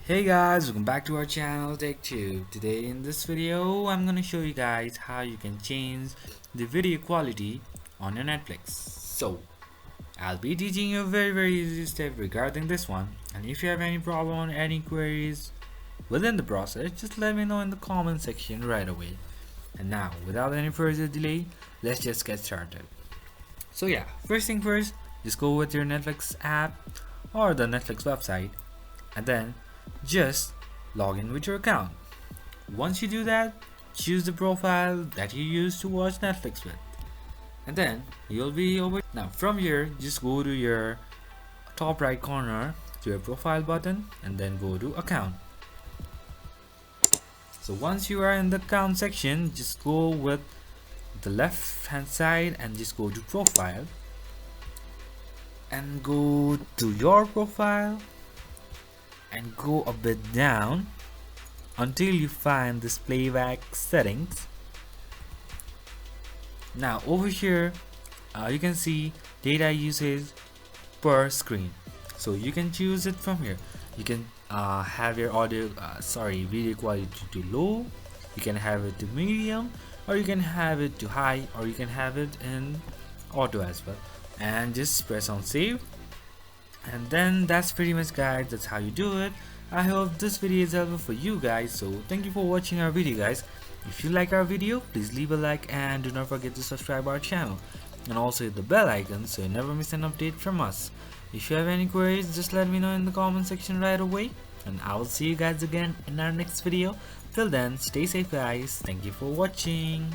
Hey guys, welcome back to our channel Take 2. Today in this video I'm gonna show you guys how you can change the video quality on your Netflix. So I'll be teaching you a very easy step regarding this one, and if you have any problem or any queries within the process, just let me know in the comment section right away. And now without any further delay, let's just get started. So yeah, first thing first, just go with your Netflix app or the Netflix website, and then just log in with your account. Once you do that, choose the profile that you use to watch Netflix with, and then you'll be over. Now from here, just go to your top right corner to your profile button and then go to account. So once you are in the account section, just go with the left hand side and just go to profile and go to your profile and go a bit down until you find this playback settings. Now over here you can see data usage per screen, so you can choose it from here. You can have your video quality to low, you can have it to medium, or you can have it to high, or you can have it in auto as well, and just press on save. And then that's pretty much, guys, that's how you do it. I hope this video is helpful for you guys, so thank you for watching our video, guys. If you like our video, please leave a like and do not forget to subscribe our channel, and also hit the bell icon so you never miss an update from us. If you have any queries, just let me know in the comment section right away, and I will see you guys again in our next video. Till then, stay safe, guys. Thank you for watching.